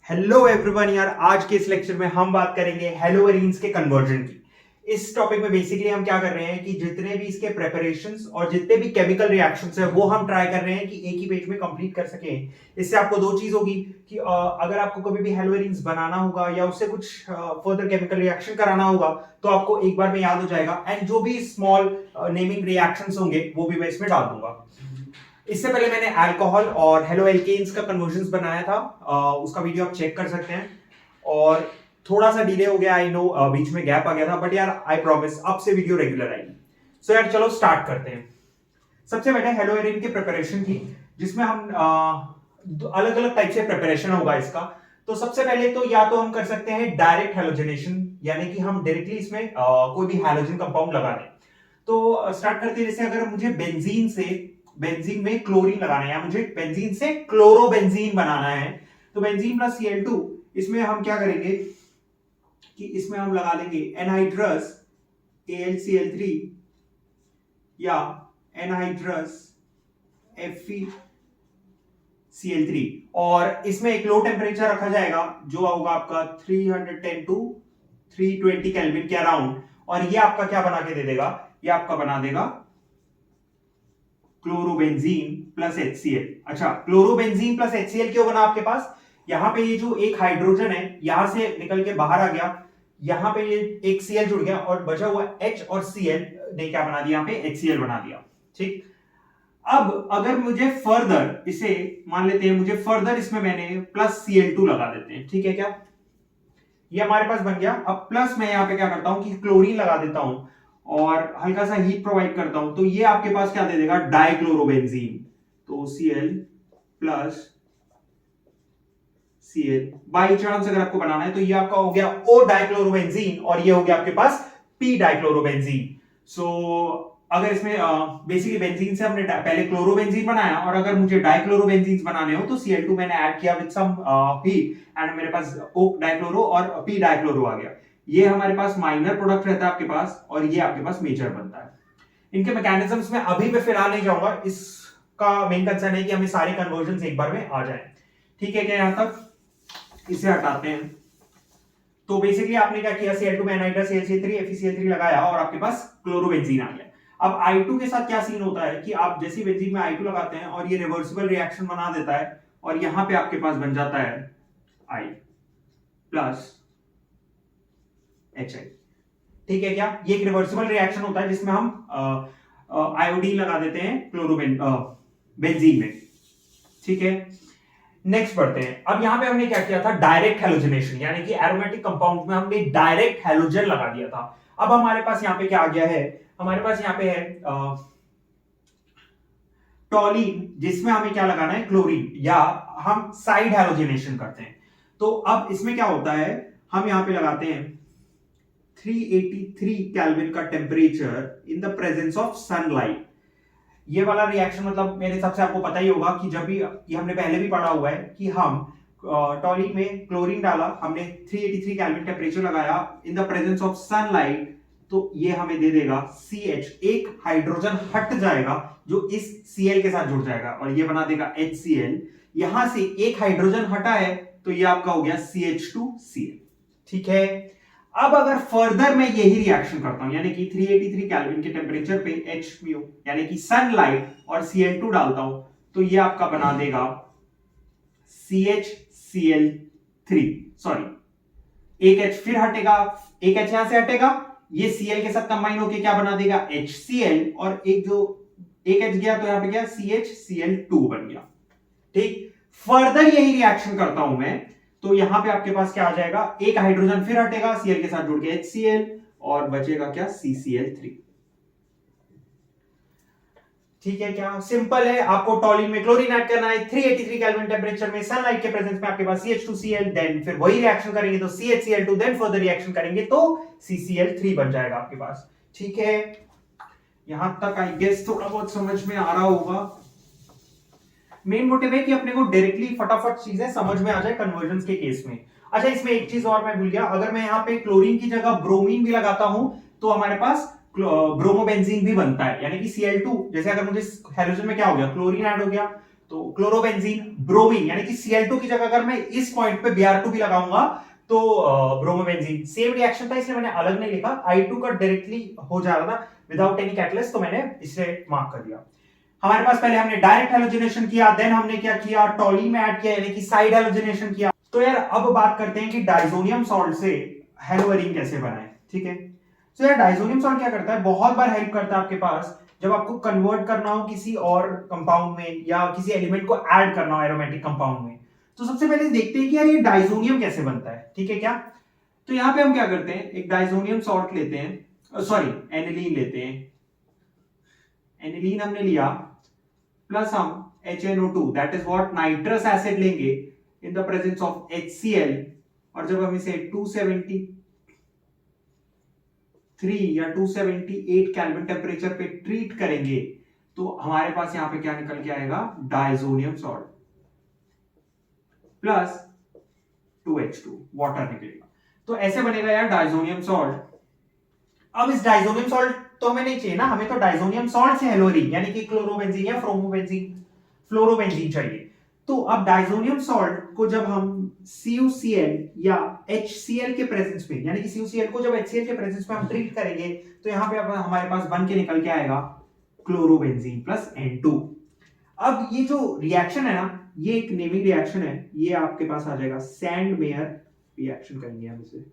Hello everyone यार, आज के इस लेक्चर में हम बात करेंगे हेलोवेरिन्स के कन्वर्जन की। इस टॉपिक में बेसिकली हम क्या कर रहे हैं कि जितने भी इसके प्रेपरेशंस और जितने भी केमिकल रिएक्शंस है वो हम ट्राई कर रहे हैं कि एक ही पेज में कंप्लीट कर सकें। इससे आपको दो चीज होगी कि अगर आपको कभी भी हेलोवेरिन्स बनाना होगा या उससे कुछ फर्दर केमिकल रिएक्शन कराना होगा तो आपको एक बार में याद हो जाएगा। एंड जो भी स्मॉल नेमिंग रिएक्शंस होंगे वो भी मैं इसमें डाल दूंगा। इससे पहले मैंने अल्कोहल और हेलो एल्केन्स का कन्वर्जन्स बनाया था, उसका वीडियो आप चेक कर सकते हैं। और थोड़ा सा डिले हो गया, आई नो, बीच में गैप आ गया था, बट यार आई प्रॉमिस अब से वीडियो रेगुलर आएगी। सो यार चलो स्टार्ट करते हैं। सबसे पहले हेलोवेरिन की प्रिपरेशन थी, जिसमें हम अलग अलग टाइप से प्रिपरेशन होगा इसका। तो सबसे पहले तो या तो हम कर सकते हैं डायरेक्ट हेलोजनेशन, यानी कि हम डायरेक्टली इसमें कोई भी हेलोजन कंपाउंड लगा दें। तो स्टार्ट करते हैं। जैसे अगर मुझे बेंजीन में क्लोरीन लगाना है या मुझे बेंजीन से क्लोरोबेंजीन बनाना है, तो बेंजीन प्लस Cl2, इसमें हम क्या करेंगे कि इसमें हम लगा देंगे एनहाइड्रस AlCl3 या एनहाइड्रस FeCl3, और इसमें एक लो टेम्परेचर रखा जाएगा जो होगा आपका 310 टू 320 केल्विन के अराउंड। और ये आपका क्या बना के दे देगा, ये आपका बना देगा क्लोरोबेंजीन प्लस HCl। अच्छा, क्लोरोबेंजीन प्लस HCl क्यों बना आपके पास? यहां पे ये जो एक हाइड्रोजन है यहां से निकल के बाहर आ गया, यहां पे ये एक Cl जुड़ गया और बचा हुआ H और Cl ने क्या बना दिया, यहां पे HCl बना दिया। ठीक, अब अगर मुझे फर्दर इसे मान लेते हैं, मुझे फर्दर इसमें मैंने प्लस Cl2 लगा देते हैं, ठीक है क्या? ये हमारे पास बन गया। अब प्लस मैं यहां पे क्या करता हूं कि क्लोरीन लगा देता हूं और हल्का सा हीट प्रोवाइड करता हूं, तो ये आपके पास क्या दे देगा, डाइक्लोरोबेंजीन। तो Cl plus Cl by chance अगर आपको बनाना है तो ये आपका हो गया O डाइक्लोरोबेंजीन और ये हो गया आपके पास P डाइक्लोरोबेंजीन। सो अगर इसमें बेसिकली बेंजीन से हमने पहले क्लोरोबेंजीन बनाया और अगर मुझे डाइक्लोरोबेंजीन बनाने हो तो Cl2 मैंने ऐड किया विद सम हीट एंड मेरे पास O डाइक्लोरो और P डाइक्लोरो आ गया। ये हमारे पास माइनर प्रोडक्ट रहता है आपके पास और ये आपके पास मेजर बनता है। इनके मैकेनिज्म्स में अभी मैं फिलहाल नहीं जाऊंगा, इसका मेन कंसर्न है कि हमें सारे कन्वर्जन्स एक बार में आ जाए। ठीक है क्या? यहां तक इसे हटाते हैं। तो बेसिकली आपने क्या किया, Cl2 में एनहाइड्रस AlCl3 FeCl3 लगाया और आपके पास क्लोरोबेंजीन आ गया। अब I2 के साथ क्या सीन होता है कि आप जैसे बेंजीन में I2 लगाते हैं और ये रिवर्सिबल रिएक्शन बना देता है और यहां पे आपके पास बन जाता है I प्लस HI। ठीक है क्या? ये एक रिवर्सिबल रिएक्शन होता है जिसमें हम आयोडीन लगा देते हैं बेंजीन में। ठीक है, नेक्स्ट बढ़ते हैं। अब यहां पे हमने क्या किया था, डायरेक्ट हेलोजनेशन, यानी कि एरोमेटिक कंपाउंड में हमने डायरेक्ट हेलोजन लगा दिया था। अब हमारे पास यहां पे क्या आ गया है, हमारे पास यहां पे है टॉलीन, जिसमें हमें क्या लगाना है, क्लोरीन, या हम साइड हेलोजनेशन करते हैं। तो अब इसमें क्या होता है, हम यहां पे लगाते हैं 383 केल्विन का temperature in the presence of sunlight. ये वाला रिएक्शन मतलब मेरे हिसाब से आपको पता ही होगा कि जब भी ये हमने पहले भी पढ़ा हुआ है कि हम टॉलिन में क्लोरीन डाला, हमने 383 केल्विन टेम्परेचर लगाया इन द प्रेजेंस ऑफ सनलाइट, तो ये हमें दे देगा CH, एक हाइड्रोजन हट जाएगा जो इस Cl के साथ जुड़ जाएगा और ये बना देगा HCl। यहां से एक हाइड्रोजन हटा है तो ये आपका हो गया CH2Cl। ठीक है, अब अगर फर्दर मैं यही रिएक्शन करता हूं, यानी कि 383 केल्विन के टेम्परेचर पे Hμ यानी कि सनलाइट और Cl2 डालता हूं, तो ये आपका बना देगा CHCl3, सॉरी एक H फिर हटेगा, एक H यहां से हटेगा, ये Cl के साथ कंबाइन होके क्या बना देगा, HCl, और एक जो एक H गया तो यहां पे क्या, CHCl2 बन गया। ठीक, फर्दर यही रिएक्शन करता हूं मैं, तो यहां पे आपके पास क्या आ जाएगा, एक हाइड्रोजन फिर हटेगा, Cl के साथ जुड़ के HCl, और बचेगा क्या, CCl3। ठीक है क्या? सिंपल है। आपको टॉलिन में क्लोरीन ऐड करना है 383 केल्विन टेम्परेचर में, सनलाइट के प्रेजेंस में आपके पास CH2Cl, देन फिर वही रिएक्शन करेंगे तो CHCl2, देन फर्दर रिएक्शन करेंगे तो CCl3 बन जाएगा आपके पास। ठीक है, यहां तक आई गेस थोड़ा बहुत समझ में आ रहा होगा। मेन मोटिव है कि अपने को डायरेक्टली फटाफट चीजें समझ में आ जाए कन्वर्जन्स के केस में। अच्छा, इसमें एक चीज और मैं भूल गया, अगर मैं यहाँ पे क्लोरीन की जगह ब्रोमीन भी लगाता हूं तो हमारे पास ब्रोमोबेंजीन भी बनता है, यानी कि Cl2, जैसे अगर मुझे हेलोजन में क्या हो गया, क्लोरीन ऐड हो गया, तो क्लोरोबेंजीन, ब्रोमीन, यानी कि Cl2 की जगह अगर मैं इस पॉइंट पे Br2 भी लगाऊंगा तो ब्रोमोबेंजीन, सेम रिएक्शन था इसलिए मैंने अलग नहीं लिखा, I2 का डायरेक्टली हो जा रहा था विदाउट एनी कैटलिस्ट, तो मैंने इसे मार्क कर दिया। हमारे पास पहले हमने डायरेक्ट हैलोजिनेशन किया, देन हमने क्या किया, टॉली में ऐड किया यानी कि साइड हैलोजिनेशन किया। तो यार अब बात करते हैं कि डाइजोनियम सॉल्ट से हेलोअरीन कैसे बनाएं, ठीक है। तो यार डाइजोनियम सॉल्ट क्या करता है, बहुत बार हेल्प करता है आपके पास जब आपको कन्वर्ट करना हो किसी और कंपाउंड में या किसी एलिमेंट को ऐड करना हो एरोमेटिक कंपाउंड में। तो सबसे पहले देखते हैं कि यार ये डाइजोनियम कैसे बनता है, ठीक है क्या। तो यहां पे हम क्या करते हैं, एक डाइजोनियम सॉल्ट लेते हैं, सॉरी एनिलीन लेते हैं, एनिलीन हमने लिया, प्लस हम HNO2 that is what nitrous acid लेंगे in the presence of HCl, और जब हम इसे 273 या 278 केल्विन टेम्परेचर पे ट्रीट करेंगे तो हमारे पास यहां पे क्या निकल के आएगा, diazonium salt plus 2H2 water निकलेगा। तो ऐसे बनेगा यार डाइजोनियम सॉल्ट। अब इस डाइजोनियम सॉल्ट तो हमें नहीं चाहिए ना, हमें तो डाइजोनियम सॉल्ट से हेलोरीन यानी कि क्लोरोबेंजीन या फ्लोरोबेंजीन चाहिए। तो अब डाइजोनियम सॉल्ट को जब हम CuCl या HCl के प्रेजेंस में, यानी कि CuCl को जब HCl के प्रेजेंस में हम ट्रीट करेंगे तो यहां पे हमारे पास बन के निकल के आएगा क्लोरोबेंजीन प्लस N2। अब ये जो रिएक्शन है ना, ये एक नेमिंग रिएक्शन है, ये आपके पास आ जाएगा सैंड मेयर रिएक्शन करेंगे हम इसे,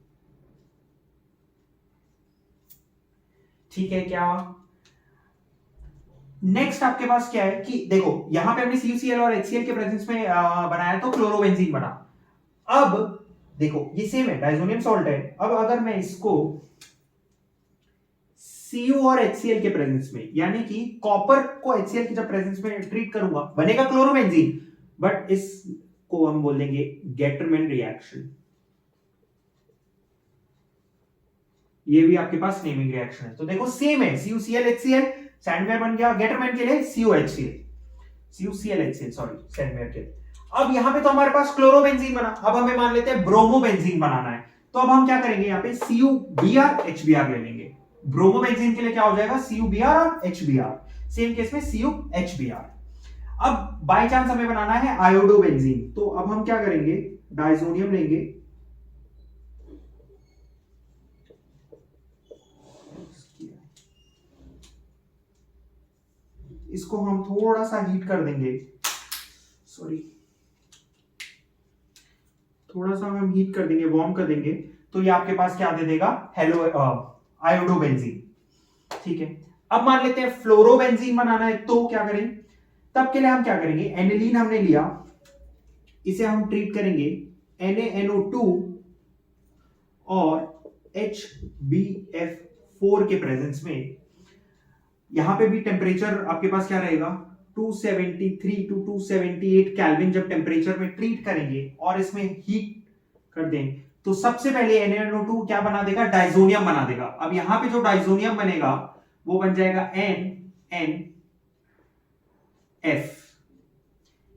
ठीक है क्या। नेक्स्ट आपके पास क्या है कि देखो यहां पे हमने CuCl और HCl के प्रेजेंस में बनाया तो क्लोरोबेंजीन बना। अब देखो ये सेम है, डाइजोनियम सॉल्ट है। अब अगर मैं इसको Cu और HCl के प्रेजेंस में, यानी कि कॉपर को HCl के जब प्रेजेंस में ट्रीट करूंगा बनेगा क्लोरोबेंजीन, बट इसको हम बोलेंगे गेटरमैन रिएक्शन। ये भी आपके पास नेमिंग रिएक्शन है। तो देखो सेम है, CuCl HCl, सैंडवेयर बन गया, गेटरमैन के लिए CuCl HCl सॉरी सैंडवेयर के लिए। अब यहां पे तो हमारे पास क्लोरोबेंजीन बना, अब हमें मान लेते हैं ब्रोमोबेंजीन बनाना है, तो अब हम क्या करेंगे, यहाँ पे CuBr HBr ले लेंगे। ब्रोमोबेंजीन के लिए क्या हो जाएगा, CuBr और HBr, सेम केस में CuHBr। अब बाय चांस हमें बनाना है आयोडोबेंजीन, तो अब हम क्या करेंगे, डाइजोनियम लेंगे, इसको हम थोड़ा सा हीट कर देंगे, सॉरी थोड़ा सा हम हीट कर देंगे, वार्म कर देंगे, तो ये आपके पास क्या दे देगा, हेलो आयोडोबेंजीन, ठीक है। अब मान लेते हैं फ्लोरोबेंजीन बनाना है, तो क्या करें, तब के लिए हम क्या करेंगे, एनिलीन हमने लिया, इसे हम ट्रीट करेंगे NaNO2 और HbF4 के प्रेजेंस में। यहां पे भी टेम्परेचर आपके पास क्या रहेगा, 273 टू 278 केल्विन जब टेम्परेचर में ट्रीट करेंगे और इसमें हीट कर दें तो सबसे पहले NaNO2 क्या बना देगा, डाइजोनियम बना देगा। अब यहां पे जो डाइजोनियम बनेगा वो बन जाएगा NNF।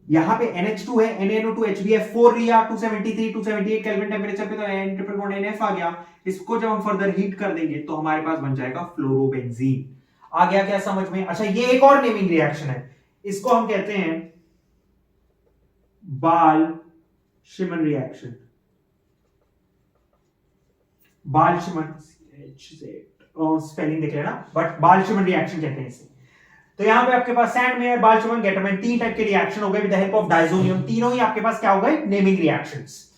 यहां पे NH2 है, NaNO2 HbF4 लिया, 273 278 केल्विन टेम्परेचर पे, तो N ट्रिपल बॉन्ड NF आ गया। इसको जब हम फर्दर हीट कर देंगे तो हमारे पास बन जाएगा फ्लोरोबेंजीन। आ गया क्या समझ में। अच्छा ये एक और नेमिंग रिएक्शन है, इसको हम कहते हैं बाल-शिमन रिएक्शन। बाल-शिमन स्पेलिंग देख लेना, बट बाल-शिमन रिएक्शन कहते हैं इसे। तो यहां पे आपके पास सैंड मेयर, बाल-शिमन, गेटरमैन, तीन टाइप के रिएक्शन हो गए with the help of diazonium. तीनों ही आपके पास क्या हो गए, नेमिंग रिएक्शंस,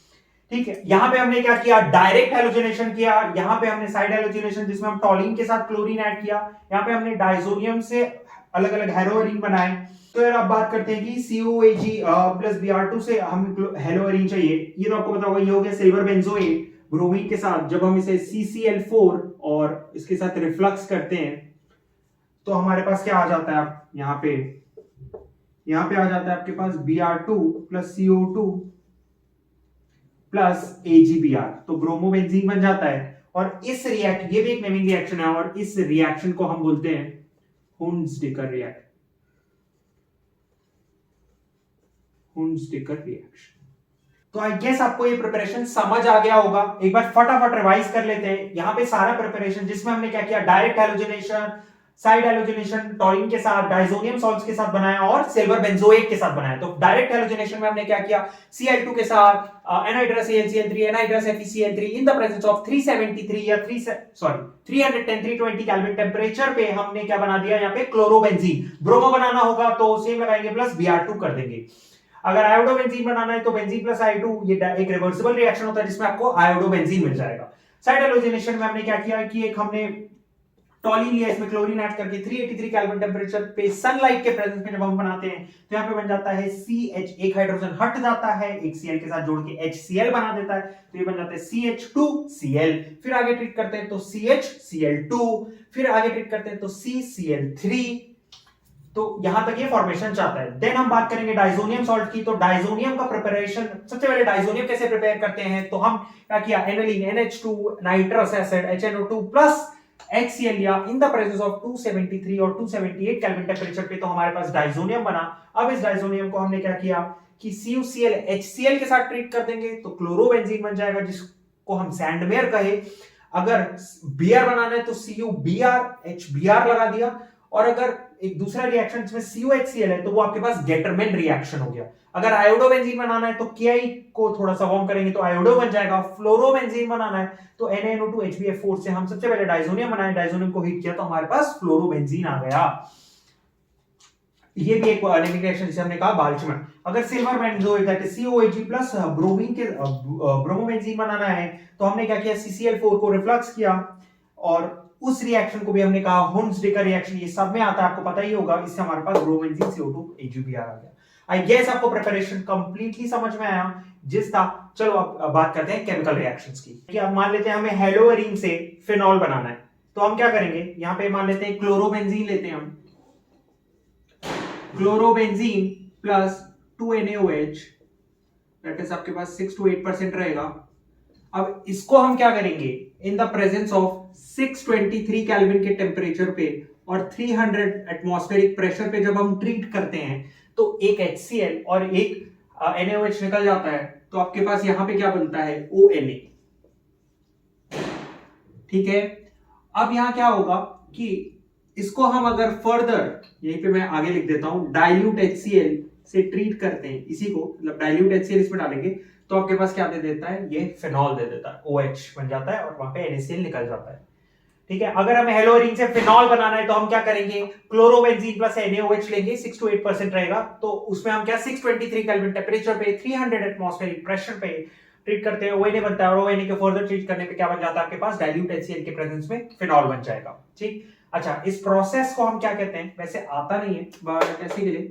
ठीक है। यहां पे हमने क्या किया, डायरेक्ट हैलोजिनेशन किया, यहां पे हमने साइड हैलोजिनेशन जिसमें हम टॉलिन के साथ क्लोरीन ऐड किया, यहां पे हमने डाइजोनियम से अलग अलग हेलोअरीन बनाए। तो यार अब बात करते हैं कि COAg प्लस Br2 से हम हेलोअरीन चाहिए। ये तो आपको पता होगा, ये हो गया सिल्वर बेंजोएट ब्रोमीन के साथ, जब हम इसे CCl4 और इसके साथ रिफ्लक्स करते हैं तो हमारे पास क्या आ जाता है, आप यहां पे आ जाता है आपके पास Br2 plus CO2 plus AgBr, तो ब्रोमोबेंजीन बन जाता है। और इस रिएक्ट, ये भी एक नेमिंग रिएक्शन है, और इस रिएक्शन को हम बोलते हैं हुंसडिकर रिएक्शन। हुंसडिकर रिएक्शन। तो आई गेस आपको ये प्रिपरेशन समझ आ गया होगा। एक बार फटाफट रिवाइज कर लेते हैं। यहां पे सारा प्रिपरेशन जिसमें हमने क्या किया, direct halogenation, side halogenation taurine के साथ डाइजोनियम सॉल्ट्स के साथ बनाया और सिल्वर बेंजोएट के साथ बनाया। तो डायरेक्ट हैलोजिनेशन में हमने क्या किया, Cl2 के साथ anhydrous AlCl3 anhydrous FeCl3 in the presence of 373 या 310 320 केल्विन टेंपरेचर पे हमने क्या बना दिया, यहाँ पे क्लोरोबेंजीन। ब्रोमो बनाना होगा तो सेम लगाएंगे प्लस Br2 कर देंगे। अगर आयोडोबेंजीन बनाना है तो बेंजीन प्लस I2, ये एक रिवर्सिबल रिएक्शन होता है जिसमें आपको आयोडोबेंजीन मिल जाएगा। साइड हैलोजिनेशन में हमने क्या किया कि एक हमने टॉलिन लिया, इसमें क्लोरीन ऐड करके 383 केल्विन टेंपरेचर पे सनलाइट के प्रेजेंस में जब हम बनाते हैं तो यहाँ पे बन जाता है CH, एक हाइड्रोजन हट जाता है, एक Cl के साथ जोड़ के HCl बना देता है, तो ये बन जाता है CH2Cl। फिर आगे ट्रीट करते हैं तो CHCl2, फिर आगे ट्रीट करते हैं तो CCl3। तो यहां तक ये फॉर्मेशन चाहता है। देन हम बात करेंगे डाइजोनियम सॉल्ट की। तो डाइजोनियम का प्रिपरेशन, सबसे पहले डाइजोनियम कैसे प्रिपेयर करते हैं, तो हम क्या किया, aniline NH2 nitrous acid HNO2 plus HCl लिया इन द प्रेजेंस ऑफ 273 और 278 केल्विन टेंपरेचर पे, तो हमारे पास डाइजोनियम बना। अब इस डाइजोनियम को हमने क्या किया कि CuCl HCl के साथ ट्रीट कर देंगे तो क्लोरोबेंजीन बन जाएगा, जिसको हम सैंडमेयर कहे। अगर Br बनाना है तो CuBr HBr लगा दिया, और अगर एक दूसरा रिएक्शन जिसमें CuHCl है तो वो आपके पास गेटरमैन रिएक्शन हो गया। अगर आयोडोबेंजीन बनाना है तो Ki को थोड़ा सा वार्म करेंगे तो आयोडो बन जाएगा। फ्लोरोबेंजीन बनाना है तो NaNO2 HBF4 से हम सबसे पहले डाइजोनियम बनाए, डाइजोनियम को हीट किया तो हमारे पास फ्लोरोबेंजीन आ गया। ये भी एक अनेमिक रिएक्शन जिसे हमने कहा बाल्चमन। अगर silver benzoate that is COAg plus bromine के ब्रोमोबेंजीन बनाना है तो हमने क्या किया, CCl4 को रिफ्लक्स किया, और उस रिएक्शन को भी हमने कहा हुन्सडेकर रिएक्शन। ये सब में आता है, आपको पता ही होगा। इससे हमारे पास ब्रोमेंजीन CO2 AgBr आ गया। आई गेस आपको प्रिपरेशन कंप्लीटली समझ में आया। जिस था, चलो अब बात करते हैं केमिकल रिएक्शंस की। कि अब मान लेते हैं हमें हेलोअरीन से फिनॉल बनाना है, तो हम क्या करेंगे, यहाँ पे मान लेते हैं क्लोरोबेंजीन लेते हैं हम, chlorobenzene plus 2NaOH, that is आपके पास 6 to 8% रहेगा। अब इसको हम क्या करेंगे, in the presence of 623 kelvin के टेम्परेचर पे और 300 एटमॉस्फेरिक प्रेशर पे जब हम ट्रीट करते हैं तो एक HCl और एक NaOH निकल जाता है, तो आपके पास यहां पे क्या बनता है, ONA। ठीक है, अब यहां क्या होगा कि इसको हम अगर फर्दर, यहीं पे मैं आगे लिख देता हूं, डाइल्यूट HCl से ट्रीट करते हैं, इसी को मतलब डाइल्यूट HCl इसमें डालेंगे तो आपके पास क्या दे देता है, ये फिनॉल दे देता है, OH बन जाता है और वहां पे NaCl निकल जाता है। ठीक है, अगर हमें हेलोअरीन से फिनॉल बनाना है तो हम क्या करेंगे, क्लोरोबेंजीन प्लस NaOH लेंगे, 6 to 8% रहेगा, तो उसमें हम क्या 623 केल्विन टेंपरेचर पे 300 एटमॉस्फेरिक प्रेशर पे ट्रीट करते हैं, ONA बनता है, और ONA के फर्दर ट्रीट करने पे क्या बन जाता है आपके पास, डाइल्यूट HCl के प्रेजेंस में फिनॉल बन जाएगा। ठीक, अच्छा, इस प्रोसेस को हम क्या कहते हैं, वैसे आता नहीं है बट ऐसे के लिए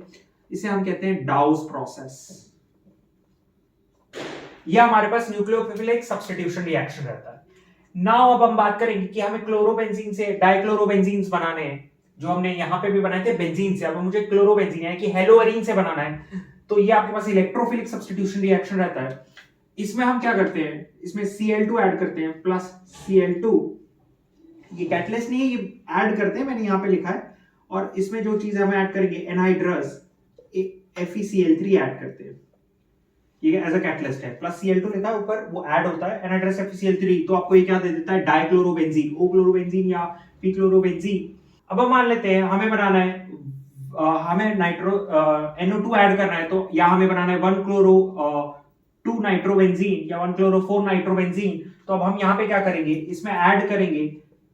इसे हम कहते हैं डाउस प्रोसेस। यह हमारे पास न्यूक्लियोफिलिक सब्स्टिट्यूशन रिएक्शन रहता है। नाउ अब हम बात करेंगे कि हमें क्लोरोबेंजीन से डाइक्लोरोबेंजीन्स बनाने हैं, जो हमने यहां पे भी बनाए थे बेंजीन से। अब मुझे क्लोरोबेंजीन है कि हेलोअरीन से बनाना है, तो ये आपके पास इलेक्ट्रोफिलिक सब्स्टिट्यूशन रिएक्शन रहता है। इसमें हम क्या करते हैं, इसमें Cl2 ऐड करते हैं प्लस Cl2, ये कैटलिस्ट नहीं है, ये ऐड करते हैं, मैंने यहां पे लिखा है, और इसमें जो चीज हम ऐड करेंगे एनहाइड्रस FeCl3 ऐड करते हैं, ये एज अ कैटलिस्ट है, प्लस Cl2 लिखा है ऊपर, वो ऐड होता है एनहाइड्रस FeCl3, तो आपको ये क्या दे देता है, डाइक्लोरोबेंजीन, O क्लोरोबेंजीन या P क्लोरोबेंजीन। अब हम मान लेते हैं हमें बनाना है, हमें नाइट्रो NO2 ऐड करना है, तो या हमें बनाना है 1 क्लोरो 2 नाइट्रोबेंजीन या 1 क्लोरो 4 नाइट्रोबेंजीन। तो अब हम यहाँ पे क्या करेंगे, इसमें ऐड करेंगे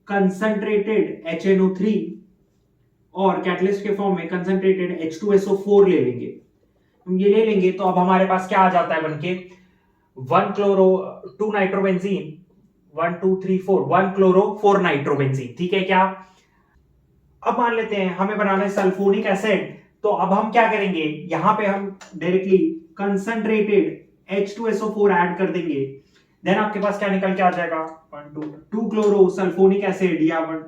कंसंट्रेटेड HNO3 और कैटलिस्ट के फॉर्म में कंसंट्रेटेड H2SO4 ले लेंगे। हम ये ले लेंगे तो अब हमारे पास क्या आ जाता है बनके, 1 क्लोरो 2 नाइट्रोबेंजीन 1 2 3 4 1 क्लोरो 4 नाइट्रोबेंजीन। ठीक है क्या, अब मान लेते हैं हमें बनाना है सल्फोनिक एसिड, तो अब हम क्या करेंगे, यहां पे हम डायरेक्टली कंसंट्रेटेड H2SO4 ऐड कर देंगे। देन आपके पास क्या निकल के आ जाएगा, 2 क्लोरो सल्फोनिक एसिड या 1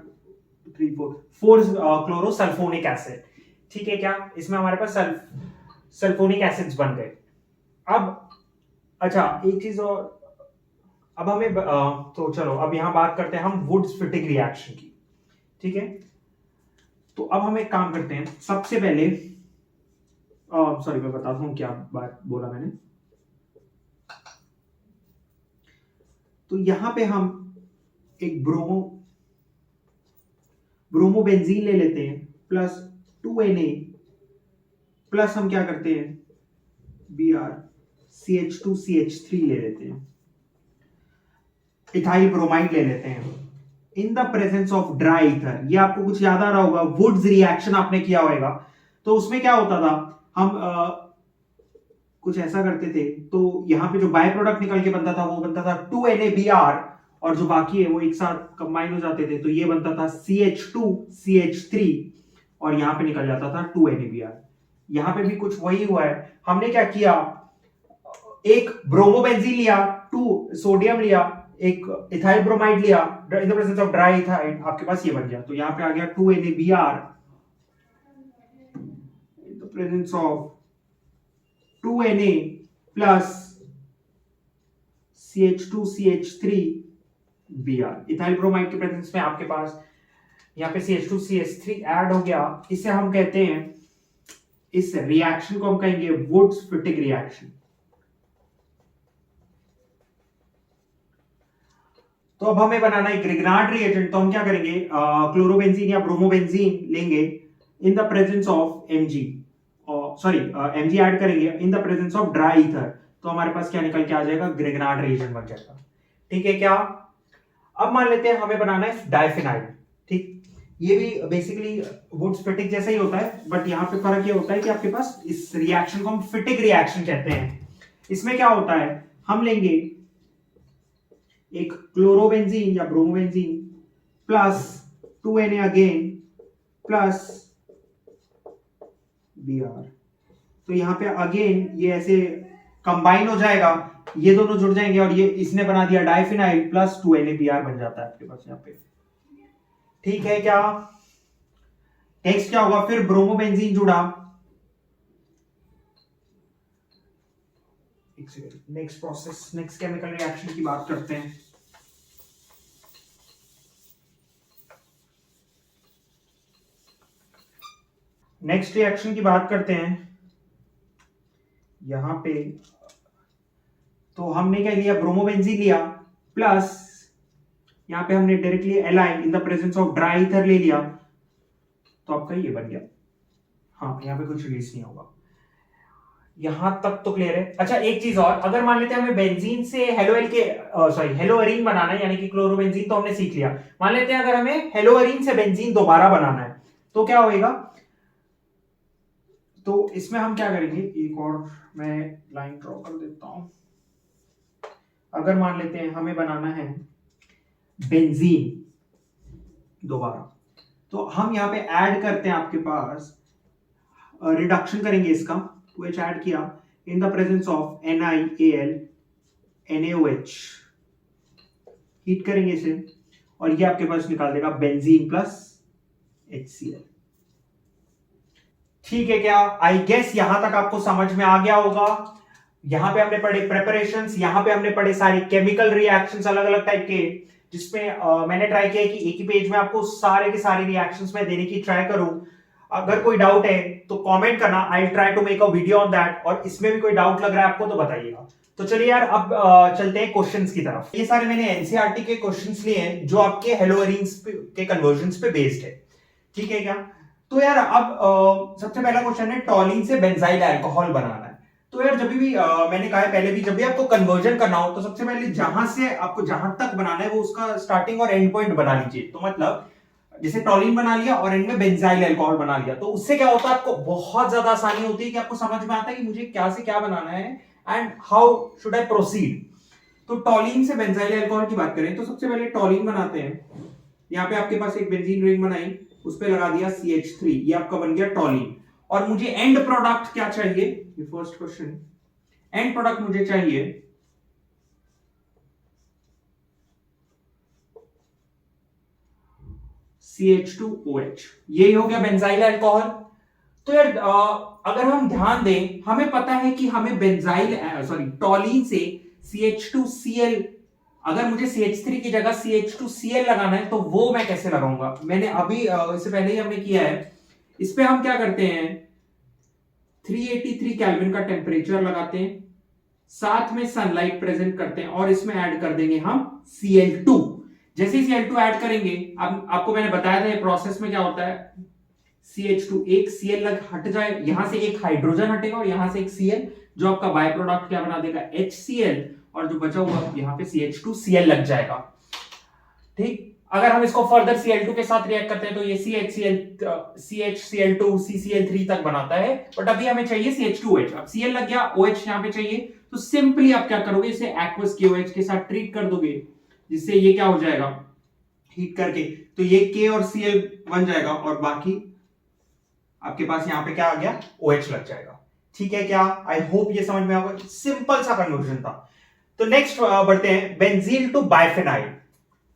2 3 4 क्लोरो सल्फोनिक एसिड। ठीक है क्या, इसमें हमारे पास सल्फोनिक एसिड्स बन गए। अब अच्छा, एक चीज और, अब हमें तो चलो अब यहां बात करते हैं हम वुड्स-फिटिंग रिएक्शन की। ठीक है, तो अब हम एक काम करते हैं, सबसे पहले सॉरी मैं बताता हूं क्या बात बोला मैंने। तो यहां पे हम एक ब्रोमोबेंजीन ले लेते हैं प्लस 2Na प्लस हम क्या करते हैं Br CH2CH3 ले लेते हैं, इथाइल ब्रोमाइड ले लेते हैं इन the presence of dry ether. ये आपको कुछ याद आ रहा होगा, वुड्स रिएक्शन आपने किया होगा, तो उसमें क्या होता था, हम कुछ ऐसा करते थे, तो यहाँ पे जो बाय प्रोडक्ट निकल के बनता था वो बनता था 2NaBr, और जो बाकी है वो एक साथ कंबाइन हो जाते थे, तो ये बनता था CH2CH3 और यहाँ पे निकल जाता था 2NaBr। यहाँ पे भी कुछ वही हुआ है, हमने क्या किया, एक ब्रोमोबेंजीन लिया, 2 सोडियम लिया, एक इथाइल ब्रोमाइड लिया, इन the presence of dry ethyl, आपके पास ये बन गया। तो यहाँ पे आ गया 2NaBr in the presence of 2Na plus CH2CH3Br। Ethyl bromide के प्रेजेंस में आपके पास यहाँ पे CH2CH3 ऐड हो गया। इसे हम कहते हैं, इस रिएक्शन को हम कहेंगे वुड्स फिटिक रिएक्शन। तो अब हमें बनाना है ग्रिग्नार्ड रिएजेंट, तो हम क्या करेंगे, क्लोरोबेंजीन या ब्रोमोबेंजीन लेंगे in the presence of Mg, Mg add करेंगे in the presence of dry ether, तो हमारे पास क्या निकल के आ जाएगा, ग्रिग्नार्ड रिएजेंट बन जाएगा। ठीक है क्या, अब मान लेते हैं हमें बनाना है डाइफिनाइल। ठीक, ये भी बेसिकली वुड्स फिटिक जैसा ही होता है, बट यहाँ पे फर्क ये होता है कि आपके पास इस रिएक्शन को हम फिटिक रिएक्शन कहते हैं। इसमें क्या होता है, हम लेंगे एक क्लोरोबेंजीन या bromobenzene plus 2Na again plus Br, तो यहाँ पे अगेन ये ऐसे कंबाइन हो जाएगा, ये दोनों जुड़ जाएंगे और ये इसने बना दिया डाइफिनाइल प्लस 2NaBr बन जाता है आपके पास यहाँ पे। ठीक है क्या, नेक्स्ट क्या होगा, फिर ब्रोमोबेंजीन जुड़ा, next process, next chemical reaction की बात करते हैं। नेक्स्ट रिएक्शन की बात करते हैं यहां पे, तो हमने क्या लिया, ब्रोमोबेंजीन लिया प्लस यहां पे हमने directly align in the presence of dry ether ले लिया, तो आपका ये बन गया। हाँ, यहाँ पे कुछ रिलीज नहीं होगा, यहां तक तो क्लियर है। अच्छा, एक चीज और, अगर मान लेते हैं हमें बेंजीन से हेलोअरीन बनाना है, यानी कि क्लोरोबेंजीन तो हमने सीख लिया, मान लेते हैं अगर हमें हेलोअरीन से बेंजीन दोबारा बनाना है तो क्या होएगा, तो इसमें हम क्या करेंगे, एक और मैं लाइन ड्रॉ कर देता हूं। अगर मान लेते हैं हमें बनाना है बेंजीन दोबारा, तो हम यहां पे ऐड करते हैं, आपके पास रिडक्शन करेंगे इसका, OH ऐड किया इन the presence of NiAl NaOH, heat करेंगे इसे और ये आपके पास निकाल देगा बेंजीन प्लस HCl। ठीक है क्या, आई गेस यहां तक आपको समझ में आ गया होगा। यहां पे हमने पढ़े प्रेपरेशंस, यहां पे हमने पढ़े सारे केमिकल रिएक्शंस अलग अलग टाइप के, जिसमें मैंने ट्राई किया कि एक ही पेज में आपको सारे के सारे रिएक्शंस में देने की ट्राई करूं। अगर कोई डाउट है तो कमेंट करना, I try to make a video on that, और इसमें भी कोई डाउट लग रहा है आपको तो बताइएगा। तो चलिए यार, अब चलते हैं क्वेश्चंस की तरफ। ये सारे मैंने एनसीईआरटी के क्वेश्चंस लिए हैं जो आपके हेलोअरीन्स के कन्वर्जन्स पे बेस्ड है। ठीक है क्या, तो यार अब सबसे पहला क्वेश्चन है, टॉलिन से बेंजाइल अल्कोहल बनाना है। तो यार जब भी मैंने कहा है पहले भी, जब भी आपको कन्वर्जन करना हो तो सबसे पहले जहां से आपको जहां तक बनाना है वो उसका स्टार्टिंग और एंड पॉइंट बना लीजिए। तो मतलब जैसे टॉलिन बना लिया और एंड में बेंजाइल अल्कोहल बना लिया, तो उससे क्या होता है, आपको बहुत ज्यादा आसानी होती है कि आपको समझ में आता है कि मुझे क्या से क्या बनाना है and how should I proceed. तो टॉलिन से बेंजाइल अल्कोहल की बात करें तो सबसे पहले टॉलिन बनाते हैं। यहाँ पे आपके पास एक बेंजीन रिंग बनाई, उस पे लगा दिया CH3, ये आपका बन गया टॉलिन। और मुझे एंड प्रोडक्ट क्या चाहिए, ये फर्स्ट क्वेश्चन, एंड प्रोडक्ट मुझे चाहिए CH2OH, यही हो गया बेंजाइल अल्कोहल। तो यार अगर हम ध्यान दें, हमें पता है कि हमें टॉलिन से CH2Cl, अगर मुझे CH3 की जगह CH2Cl लगाना है तो वो मैं कैसे लगाऊंगा, मैंने अभी इससे पहले ही हमने किया है। इस पे हम क्या करते हैं, 383 केल्विन का टेम्परेचर लगाते हैं, साथ में सनलाइट प्रेजेंट करते हैं और इसमें ऐड कर देंगे हम Cl2। जैसे ही Cl2 ऐड करेंगे, अब आपको मैंने बताया था ये प्रोसेस में क्या होता है, CH2 एक Cl लग हट जाए, यहां से एक हाइड्रोजन हटेगा और यहां से एक Cl, जो आपका बाय प्रोडक्ट क्या बना देगा, HCl, और जो बचा हुआ यहाँ पे CH2Cl लग जाएगा। ठीक, अगर हम इसको फर्दर Cl2 के साथ रिएक्ट करते हैं तो ये CHCl2 CCl3 तक बनाता है, बट अभी हमें चाहिए CH2OH। अब Cl लग गया, OH यहाँ पे चाहिए, तो सिंपली आप क्या करोगे, इसे एक्वस KOH के साथ ट्रीट कर दोगे, जिससे ये क्या हो जाएगा, हीट करके, तो ये K और Cl बन जाएगा और बाकी आपके पास यहाँ पे क्या आ गया, OH लग जाएगा। ठीक है क्या, आई होप ये समझ में आ गया, सिंपल सा कन्वर्जन था। तो नेक्स्ट बढ़ते हैं, बेंजीन टू बाइफेनाइल।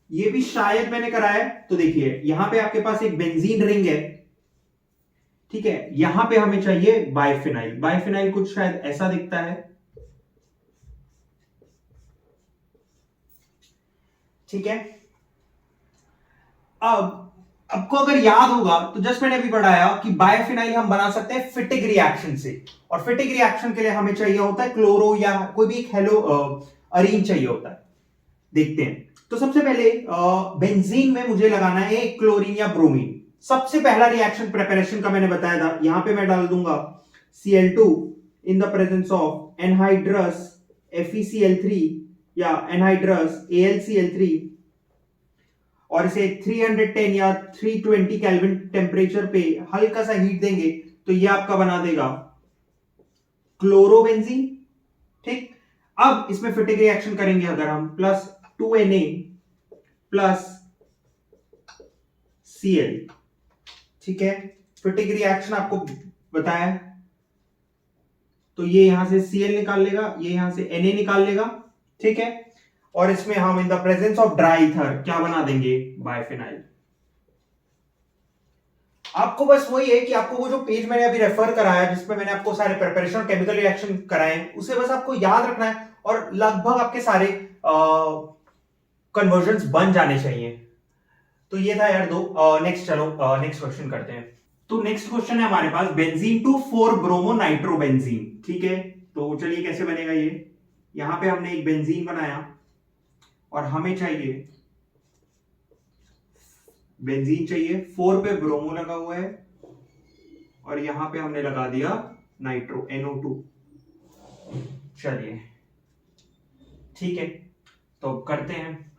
ये भी शायद मैंने कराया है, तो देखिए यहां पे आपके पास एक बेंजीन रिंग है, ठीक है, यहां पे हमें चाहिए बाइफेनाइल। बाइफेनाइल कुछ शायद ऐसा दिखता है, ठीक है। अब आपको अगर याद होगा तो जस्ट मैंने अभी पढ़ाया कि बायोफिनाइल हम बना सकते हैं फिटिक रिएक्शन से, और फिटिक रिएक्शन के लिए हमें चाहिए होता है क्लोरो या कोई भी एक हेलो अरीन चाहिए होता है। देखते हैं, तो सबसे पहले बेंजीन में मुझे लगाना है क्लोरीन या ब्रोमीन। सबसे पहला रिएक्शन प्रिपरेशन का मैंने बताया था, यहां पे मैं डाल दूंगा Cl2 in the presence of anhydrous FeCl3 या एनहाइड्रस AlCl3, और इसे 310 या 320 केल्विन टेम्परेचर पे हल्का सा हीट देंगे तो ये आपका बना देगा क्लोरोबेंजीन। ठीक, अब इसमें फिटिक रिएक्शन करेंगे अगर हम, प्लस 2Na प्लस Cl, ठीक है, फिटिक रिएक्शन आपको बताया, तो ये यहां से Cl निकाल लेगा, ये यहां से Na निकाल लेगा, ठीक है, और इसमें हम इन the presence of dry ether क्या बना देंगे, बाइफेनाइल। आपको बस वही है कि आपको वो जो पेज मैंने अभी रेफर कराया, जिसमें मैंने आपको सारे प्रिपरेशन और केमिकल रिएक्शन कराए, उसे बस आपको याद रखना है और लगभग आपके सारे कन्वर्जन्स बन जाने चाहिए। तो ये था यार दो। नेक्स्ट चलो नेक्स्ट क्वेश्चन करते हैं। तो नेक्स्ट क्वेश्चन है हमारे पास, बेंजीन टू 4 ब्रोमो नाइट्रोबेंजीन। ठीक है, तो चलिए कैसे बनेगा ये, यहां पे हमने एक बेंजीन बनाया और हमें चाहिए बेंजीन चाहिए, 4 पे ब्रोमो लगा हुआ है और यहां पे हमने लगा दिया नाइट्रो NO2। चलिए ठीक है, तो करते हैं।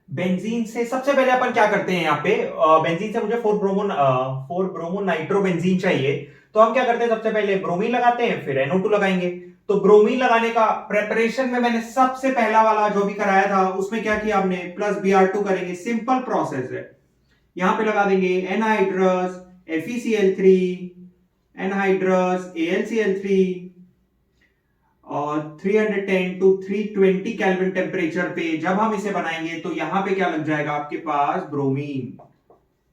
बेंजीन से सबसे पहले अपन क्या करते हैं, यहाँ पे बेंजीन से मुझे 4 ब्रोमो नाइट्रोबेंजीन चाहिए, तो हम क्या करते हैं, सबसे पहले ब्रोमीन लगाते हैं, फिर NO2 लगाएंगे। तो ब्रोमीन लगाने का प्रेपरेशन में मैंने सबसे पहला वाला जो भी कराया था उसमें क्या किया हमने, प्लस Br2 करेंगे, सिंपल प्रोसेस है। यहां पे लगा देंगे एनहाइड्रस FeCl3 एनहाइड्रस AlCl3 और 310 टू 320 केल्विन टेम्परेचर पे जब हम इसे बनाएंगे तो यहां पे क्या लग जाएगा आपके पास, ब्रोमीन।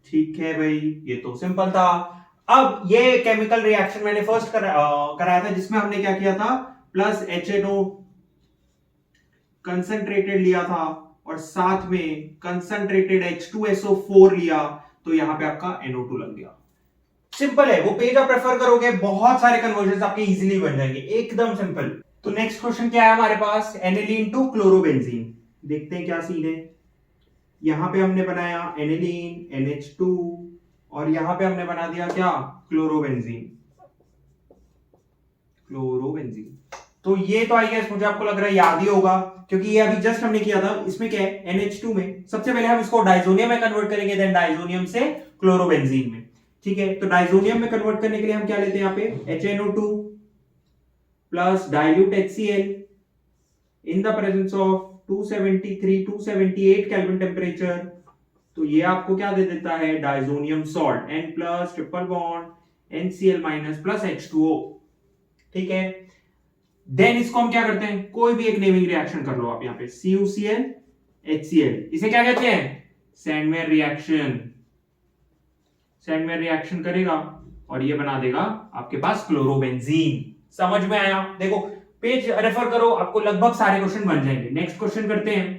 ठीक है भाई, ये तो सिंपल था। अब ये केमिकल रिएक्शन मैंने फर्स्ट कराया था, जिसमें हमने क्या किया था, प्लस HNO कंसंट्रेटेड लिया था और साथ में कंसंट्रेटेड H2SO4 लिया, तो यहां पे आपका NO2 लग गया। सिंपल है, वो पेज आप प्रेफर करोगे, बहुत सारे कन्वर्जन आपके इजीली बन जाएंगे, एकदम सिंपल। तो नेक्स्ट क्वेश्चन क्या है हमारे पास, एनिलीन टू क्लोरोबेंजीन। देखते हैं क्या सीन है। यहां पे हमने बनाया एनिलीन NH2 और यहां पे हमने बना दिया क्या, क्लोरोबेंजीन। तो ये तो आई गेस मुझे आपको लग रहा है याद ही होगा, क्योंकि ये अभी जस्ट हमने किया था। इसमें क्या है, NH2 में सबसे पहले हम इसको डाइजोनियम में कन्वर्ट करेंगे, देन डाइजोनियम से क्लोरोबेंजीन में। ठीक है, तो डाइजोनियम में कन्वर्ट करने के लिए हम क्या लेते हैं, यहाँ पे HNO2 plus dilute HCl in the presence of 278 kelvin temperature, तो ये आपको क्या दे देता है, diazonium salt, N plus triple bond NCl minus plus H2O। ठीक है, देन इसको हम क्या करते हैं, कोई भी एक नेमिंग रिएक्शन कर लो आप, यहाँ पे CuCl HCl, इसे क्या कहते हैं, सैंडवेयर रिएक्शन। सैंडवेयर रिएक्शन करेगा और ये बना देगा आपके पास क्लोरोबेंजीन। समझ में आया, देखो पेज रेफर करो, आपको लगभग सारे क्वेश्चन बन जाएंगे। नेक्स्ट क्वेश्चन करते हैं,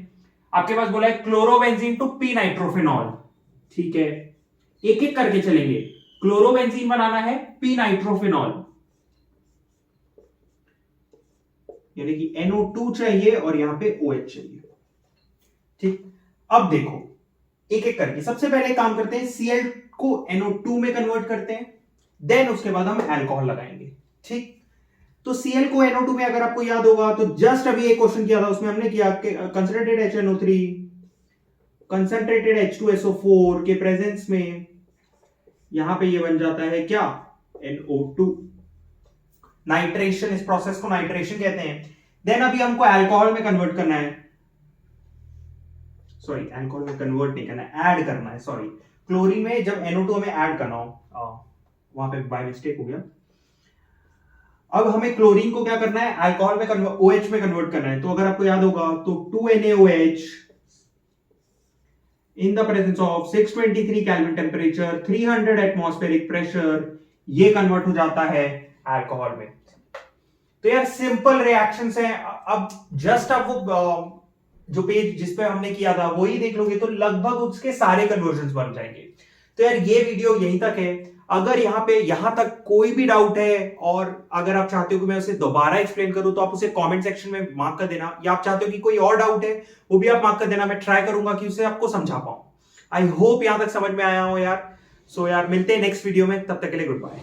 आपके पास बोला है क्लोरोबेंजीन टू पी नाइट्रोफिनॉल। ठीक है, एक एक करके चलेंगे। क्लोरोबेंजीन बनाना है पी नाइट्रोफिनॉल, यानी कि NO2 चाहिए और यहां पे OH चाहिए। ठीक, अब देखो एक एक करके सबसे पहले काम करते हैं, Cl को NO2 में कन्वर्ट करते हैं, देन उसके बाद हम अल्कोहल लगाएंगे। ठीक, तो Cl को NO2 में अगर आपको याद होगा तो जस्ट अभी एक क्वेश्चन किया था, उसमें हमने किया कंसंट्रेटेड HNO3 कंसंट्रेटेड H2SO4 के प्रेजेंस में यहां पे ये बन जाता है क्या, NO2। नाइट्रेशन, इस प्रोसेस को नाइट्रेशन कहते हैं। देन अभी हमको अल्कोहल में कन्वर्ट करना है, सॉरी अल्कोहल में कन्वर्ट नहीं करना है, ऐड करना है, सॉरी क्लोरीन में जब NO2 में ऐड करना हो, वहां पे बाय मिस्टेक हो गया। अब हमें क्लोरीन को क्या करना है, अल्कोहल में OH में कन्वर्ट करना है। तो अगर आपको याद होगा तो 2NaOH in the presence of 623 kelvin temperature, 300 atmospheric pressure, ये कन्वर्ट हो जाता है अल्कोहल में। तो यार सिंपल रिएक्शंस हैं। अब जस्ट आप वो जो पेज जिस पे हमने किया था वही देख लोगे तो लगभग उसके सारे कन्वर्जन्स बन जाएंगे। तो यार ये वीडियो यहीं तक है। अगर यहां तक कोई भी डाउट है और अगर आप चाहते हो कि मैं उसे दोबारा एक्सप्लेन करूं तो आप उसे कमेंट सेक्शन में मार्क कर देना, या आप चाहते हो कि कोई और डाउट है वो भी आप मार्क कर देना, मैं ट्राई करूंगा कि उसे आपको समझा पाऊं। आई होप यहां तक समझ में आया हो यार। सो यार मिलते हैं नेक्स्ट वीडियो में, तब तक के लिए गुड बाय।